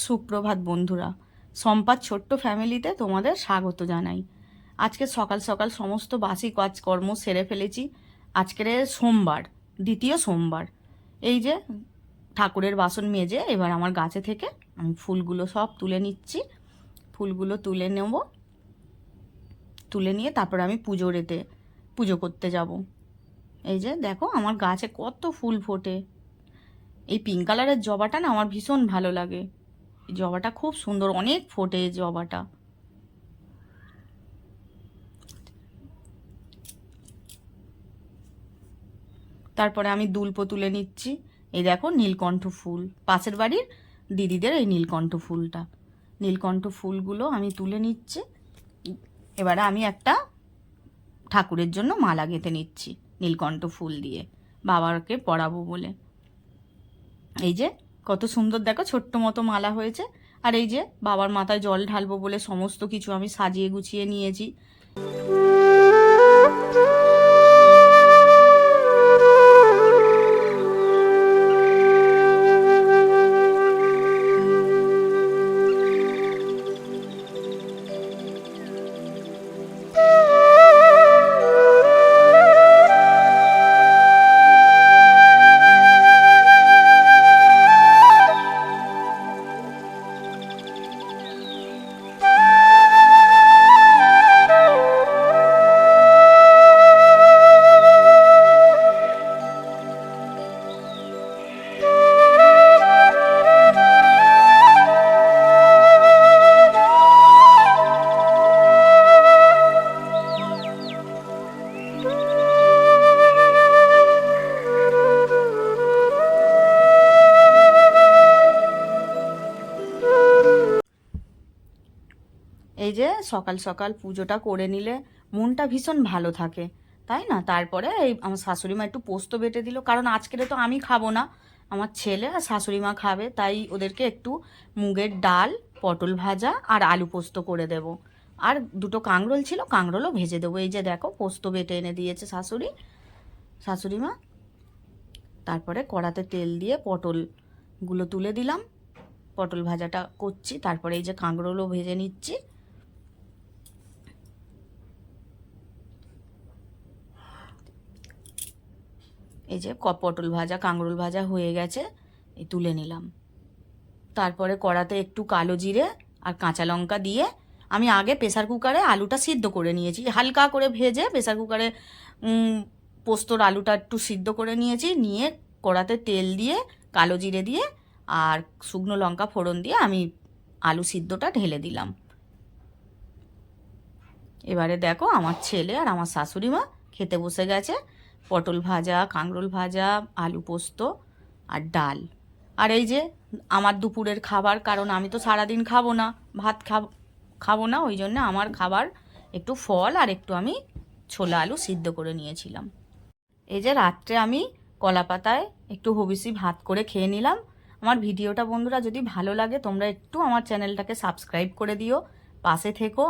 সুপ্রভাত বন্ধুরা, সম্পার ছোট্ট ফ্যামিলিতে তোমাদের স্বাগত জানাই। আজকে সকাল সকাল সমস্ত বাসি কাজকর্ম সেরে ফেলেছি। আজকের সোমবার, দ্বিতীয় সোমবার। এই যে ঠাকুরের বাসন মেজে এবার আমার গাছে থেকে আমি ফুলগুলো সব তুলে নিচ্ছি। ফুলগুলো তুলে নেব, তুলে নিয়ে তারপর আমি পুজো করতে যাব। এই যে দেখো আমার গাছে কত ফুল ফোটে। এই পিঙ্ক কালারের জবাটা না আমার ভীষণ ভালো লাগে। এই জবাটা খুব সুন্দর, অনেক ফোটে এই জবাটা। তারপরে আমি দুলপো তুলে নিচ্ছি। এই দেখো নীলকণ্ঠ ফুল, পাশের বাড়ির দিদিদের এই নীলকণ্ঠ ফুলটা। নীলকণ্ঠ ফুলগুলো আমি তুলে নিচ্ছি। এবারে আমি একটা ঠাকুরের জন্য মালা গেঁথে নিচ্ছি নীলকণ্ঠ ফুল দিয়ে, বাবাকে পরাবো বলে। এই যে কত সুন্দর দেখো, ছোট্ট মতো মালা হয়েছে। আর এই যে বাবার মাথায় জল ঢালবো বলে সমস্ত কিছু আমি সাজিয়ে গুছিয়ে নিয়েছি। এই যে সকাল সকাল পুজোটা করে নিলে মনটা ভীষণ ভালো থাকে, তাই না? তারপরে এই আমার শাশুড়ি মা একটু পোস্ত বেটে দিল, কারণ আজকের তো আমি খাবো না, আমার ছেলে আর শাশুড়ি মা খাবে, তাই ওদেরকে একটু মুগের ডাল, পটল ভাজা আর আলু পোস্ত করে দেব। আর দুটো কাঁকরোল ছিল, কাঁকরোলও ভেজে দেবো। এই যে দেখো পোস্ত বেটে এনে দিয়েছে শাশুড়ি মা। তারপরে কড়াতে তেল দিয়ে পটলগুলো তুলে দিলাম, পটল ভাজাটা করছি। তারপরে এই যে কাঁকরোলও ভেজে নিচ্ছি। এই যে পটল ভাজা, কাঁকরোল ভাজা হয়ে গেছে, এই তুলে নিলাম। তারপরে কড়াতে একটু কালো জিরে আর কাঁচা লঙ্কা দিয়ে আমি আগে প্রেসার কুকারে আলুটা সিদ্ধ করে নিয়েছি, হালকা করে ভেজে প্রেসার কুকারে পোস্তর আলুটা একটু সিদ্ধ করে নিয়েছি। নিয়ে কড়াতে তেল দিয়ে কালো জিরে দিয়ে আর শুকনো লঙ্কা ফোড়ন দিয়ে আমি আলু সিদ্ধটা ঢেলে দিলাম। এবারে দেখো আমার ছেলে আর আমার শাশুড়ি মা খেতে বসে গেছে। পটল ভাজা, কাঁকরোল ভাজা, আলু পোস্ত আর ডাল। আর এই যে আমার দুপুরের খাবার, কারণ আমি তো সারাদিন খাবো না, ভাত খাবো না, ওই জন্য আমার খাবার একটু ফল আর একটু আমি ছোলা আলু সিদ্ধ করে নিয়েছিলাম। এই যে রাত্রে আমি কলা পাতায় একটু হবিষি ভাত করে খেয়ে নিলাম। আমার ভিডিওটা বন্ধুরা যদি ভালো লাগে তোমরা একটু আমার চ্যানেলটাকে সাবস্ক্রাইব করে দিও, পাশে থেকো।